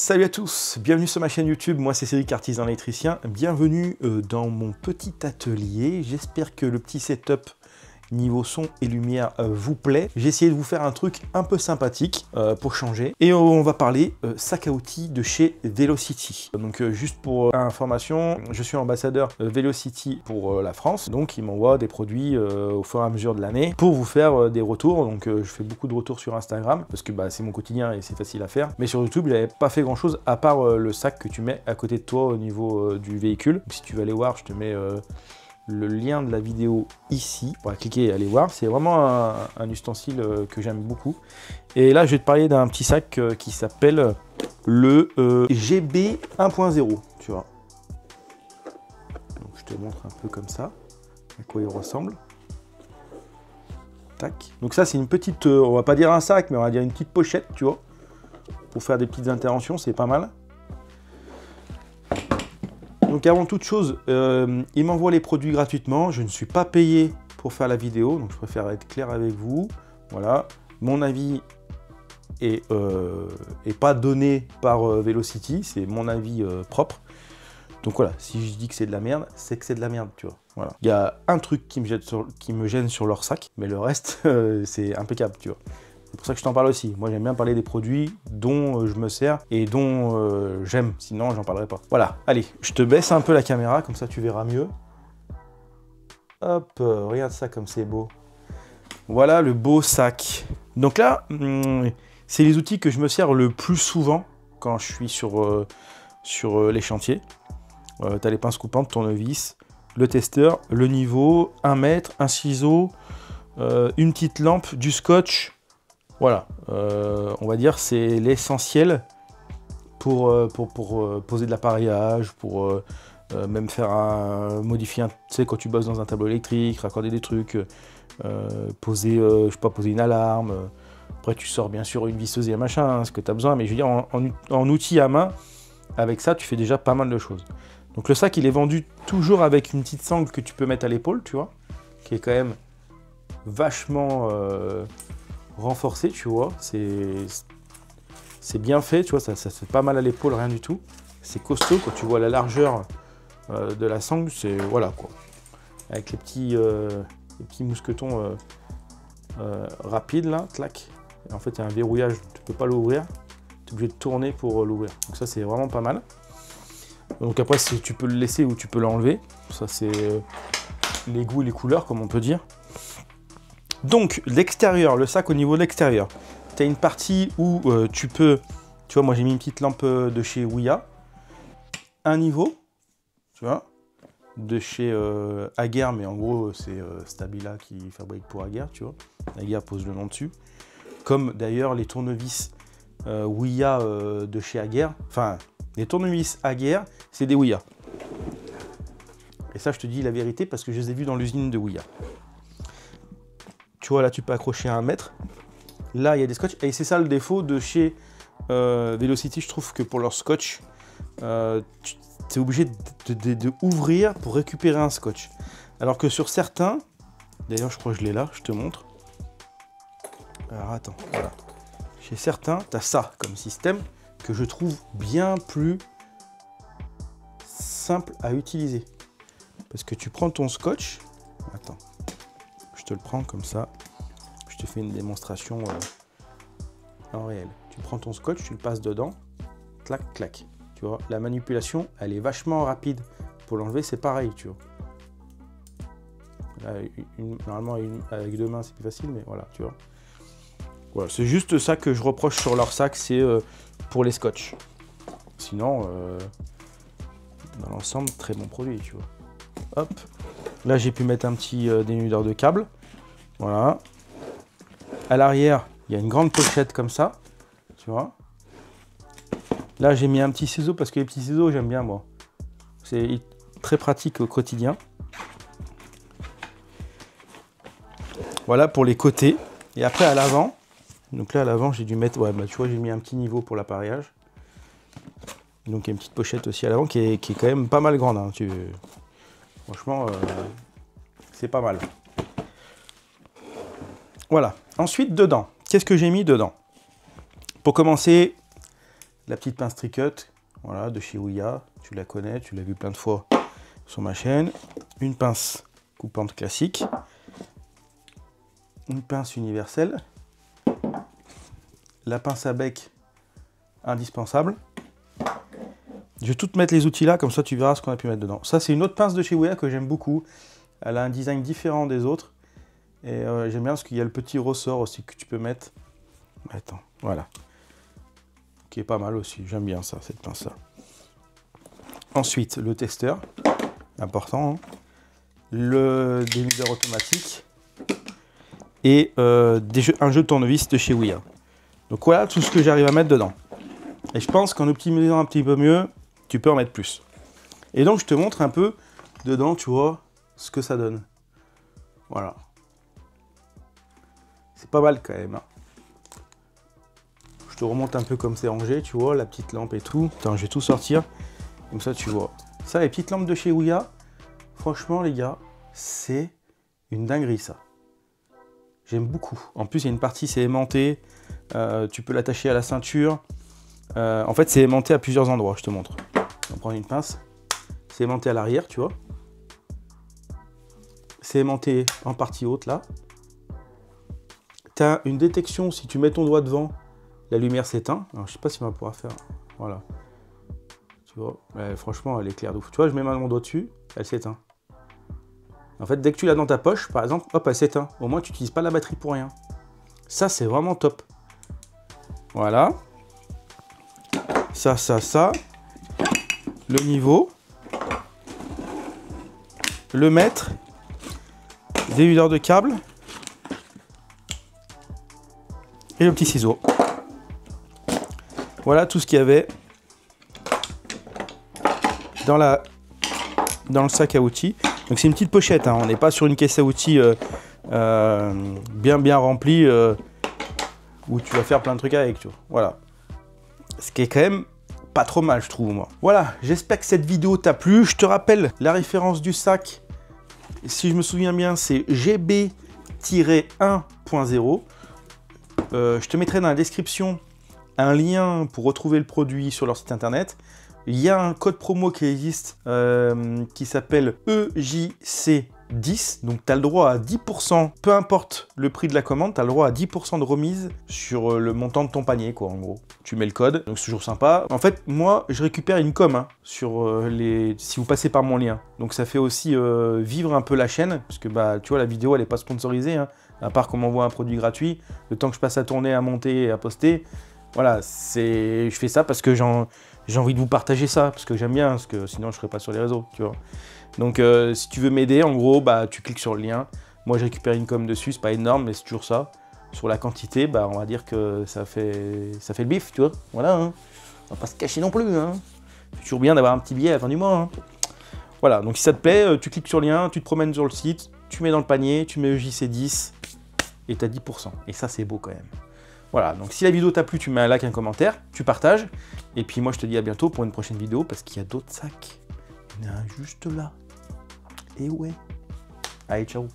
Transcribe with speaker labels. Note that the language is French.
Speaker 1: Salut à tous, bienvenue sur ma chaîne YouTube, moi c'est Cédric Artisan électricien, bienvenue dans mon petit atelier, j'espère que le petit setup niveau son et lumière vous plaît. J'ai essayé de vous faire un truc un peu sympathique pour changer et on va parler sac à outils de chez Velocity. Donc juste pour information, je suis ambassadeur Velocity pour la France, donc ils m'envoient des produits au fur et à mesure de l'année pour vous faire des retours. Donc je fais beaucoup de retours sur Instagram parce que c'est mon quotidien et c'est facile à faire, mais sur YouTube j'avais pas fait grand chose à part le sac que tu mets à côté de toi au niveau du véhicule. Donc, si tu veux aller voir, je te mets le lien de la vidéo ici, pour cliquer et aller voir. C'est vraiment un ustensile que j'aime beaucoup. Et là, je vais te parler d'un petit sac qui s'appelle le GB 1.0, tu vois. Donc, je te montre un peu comme ça, à quoi il ressemble. Tac. Donc ça, c'est une petite, on va pas dire un sac, mais on va dire une petite pochette, tu vois, pour faire des petites interventions, c'est pas mal. Donc avant toute chose, il m'envoie les produits gratuitement. Je ne suis pas payé pour faire la vidéo, donc je préfère être clair avec vous. Voilà, mon avis est pas donné par Velocity, c'est mon avis propre. Donc voilà, si je dis que c'est de la merde, c'est que c'est de la merde, tu vois. Voilà. Il y a un truc qui me gêne sur leur sac, mais le reste, c'est impeccable, tu vois. C'est pour ça que je t'en parle aussi. Moi, j'aime bien parler des produits dont je me sers et dont j'aime. Sinon, j'en parlerai pas. Voilà. Allez, je te baisse un peu la caméra, comme ça tu verras mieux. Hop, regarde ça comme c'est beau. Voilà le beau sac. Donc là, c'est les outils que je me sers le plus souvent quand je suis sur les chantiers. Tu as les pinces coupantes, tournevis, le testeur, le niveau, un mètre, un ciseau, une petite lampe, du scotch. Voilà, on va dire c'est l'essentiel pour poser de l'appareillage, pour même faire modifier, tu sais, quand tu bosses dans un tableau électrique, raccorder des trucs, poser, je sais pas, poser une alarme. Après tu sors bien sûr une visseuse et un machin, ce que tu as besoin, mais je veux dire en outil à main, avec ça tu fais déjà pas mal de choses. Donc le sac il est vendu toujours avec une petite sangle que tu peux mettre à l'épaule, tu vois, qui est quand même vachement renforcé, tu vois, c'est bien fait, tu vois, ça fait pas mal à l'épaule, rien du tout. C'est costaud, quand tu vois la largeur de la sangle, c'est voilà quoi. Avec les petits mousquetons rapides là, clac. Et en fait, il y a un verrouillage, tu peux pas l'ouvrir, tu es obligé de tourner pour l'ouvrir. Donc ça, c'est vraiment pas mal. Donc après, tu peux le laisser ou tu peux l'enlever. Ça, c'est les goûts et les couleurs, comme on peut dire. Donc, l'extérieur, le sac au niveau de l'extérieur. Tu as une partie où tu peux... Tu vois, moi j'ai mis une petite lampe de chez Ouya. Un niveau, tu vois, de chez Aguerre, mais en gros c'est Stabila qui fabrique pour Aguerre, tu vois. Aguerre pose le nom dessus. Comme d'ailleurs les tournevis Ouya de chez Aguerre. Enfin, les tournevis Aguerre, c'est des Ouya. Et ça, je te dis la vérité parce que je les ai vus dans l'usine de Ouya. Tu vois, là, tu peux accrocher à 1 mètre. Là, il y a des scotch. Et c'est ça le défaut de chez Velocity. Je trouve que pour leur scotch, tu es obligé de ouvrir pour récupérer un scotch. Alors que sur certains, d'ailleurs, je crois que je l'ai là, je te montre. Alors, attends, voilà. Chez certains, tu as ça comme système que je trouve bien plus simple à utiliser. Parce que tu prends ton scotch. Attends. Je te le prends comme ça, je te fais une démonstration en réel. Tu prends ton scotch, tu le passes dedans, clac, clac. Tu vois, la manipulation, elle est vachement rapide. Pour l'enlever, c'est pareil, tu vois. Là, normalement, avec 2 mains, c'est plus facile, mais voilà, tu vois. Voilà, c'est juste ça que je reproche sur leur sac, c'est pour les scotch. Sinon, dans l'ensemble, très bon produit, tu vois. Hop. Là, j'ai pu mettre un petit dénudeur de câble. Voilà. À l'arrière, il y a une grande pochette comme ça. Tu vois. Là, j'ai mis un petit ciseau parce que les petits ciseaux, j'aime bien, moi. C'est très pratique au quotidien. Voilà pour les côtés. Et après, à l'avant. Donc là, à l'avant, j'ai dû mettre... Ouais, bah, tu vois, j'ai mis un petit niveau pour l'appareillage. Donc, il y a une petite pochette aussi à l'avant qui est quand même pas mal grande. Hein. Franchement, c'est pas mal. Voilà. Ensuite, dedans. Qu'est-ce que j'ai mis dedans? Pour commencer, La petite pince Tricut, voilà, de chez Ouya. Tu la connais, tu l'as vu plein de fois sur ma chaîne. Une pince coupante classique. Une pince universelle. La pince à bec indispensable. Je vais tout te mettre les outils là, comme ça tu verras ce qu'on a pu mettre dedans. Ça, c'est une autre pince de chez Ouya que j'aime beaucoup. Elle a un design différent des autres. Et j'aime bien parce qu'il y a le petit ressort aussi que tu peux mettre. Attends, voilà. Qui est pas mal aussi. J'aime bien ça, cette pince-là. Ensuite, le testeur. Important. Hein. Le dénudeur automatique. Et un jeu de tournevis de chez Ouya. Donc voilà tout ce que j'arrive à mettre dedans. Et je pense qu'en optimisant un petit peu mieux, tu peux en mettre plus. Et donc je te montre un peu dedans, tu vois, ce que ça donne. Voilà. C'est pas mal quand même. Hein. Je te remonte un peu comme c'est rangé, tu vois, la petite lampe et tout. Attends, je vais tout sortir. Comme ça, tu vois. Ça, les petites lampes de chez Ouya, franchement, les gars, c'est une dinguerie, ça. J'aime beaucoup. En plus, il y a une partie, c'est aimanté. Tu peux l'attacher à la ceinture. En fait, c'est aimanté à plusieurs endroits, je te montre. On va prendre une pince. C'est aimanté à l'arrière, tu vois. C'est aimanté en partie haute, là. Tu as une détection, si tu mets ton doigt devant, la lumière s'éteint. Alors, je sais pas si on va pouvoir faire. Voilà. Tu vois, franchement, elle est claire de ouf. Tu vois, je mets mon doigt dessus, elle s'éteint. En fait, dès que tu l'as dans ta poche, par exemple, hop, elle s'éteint. Au moins, tu n'utilises pas la batterie pour rien. Ça, c'est vraiment top. Voilà. Ça. Le niveau. Le mètre. Dénudeur de câble. Et le petit ciseau. Voilà tout ce qu'il y avait dans le sac à outils. Donc c'est une petite pochette, hein. On n'est pas sur une caisse à outils bien remplie où tu vas faire plein de trucs avec, tu vois. Voilà. Ce qui est quand même pas trop mal, je trouve, moi. Voilà, j'espère que cette vidéo t'a plu. Je te rappelle la référence du sac. Si je me souviens bien, c'est GB-1.0. Je te mettrai dans la description un lien pour retrouver le produit sur leur site internet. Il y a un code promo qui existe qui s'appelle EJC10. Donc tu as le droit à 10%, peu importe le prix de la commande, tu as le droit à 10% de remise sur le montant de ton panier, quoi, en gros. Tu mets le code, donc c'est toujours sympa. En fait, moi, je récupère une com hein, sur si vous passez par mon lien. Donc ça fait aussi vivre un peu la chaîne, parce que bah, tu vois, la vidéo, elle n'est pas sponsorisée, hein, à part qu'on m'envoie un produit gratuit. Le temps que je passe à tourner, à monter et à poster, voilà, je fais ça parce que j'ai envie de vous partager ça, parce que j'aime bien, parce que sinon je ne serais pas sur les réseaux, tu vois. Donc si tu veux m'aider, en gros, bah, tu cliques sur le lien. Moi, je récupère une com dessus, c'est pas énorme, mais c'est toujours ça. Sur la quantité, bah, on va dire que ça fait le bif, tu vois. Voilà, hein. On va pas se cacher non plus. Hein. C'est toujours bien d'avoir un petit billet à la fin du mois. Hein. Voilà, donc si ça te plaît, tu cliques sur le lien, tu te promènes sur le site, tu mets dans le panier, tu mets EJC10 et tu as 10%. Et ça, c'est beau quand même. Voilà, donc si la vidéo t'a plu, tu mets un like, un commentaire, tu partages. Et puis moi, je te dis à bientôt pour une prochaine vidéo parce qu'il y a d'autres sacs. Il y en a un juste là. Et ouais. Allez, ciao.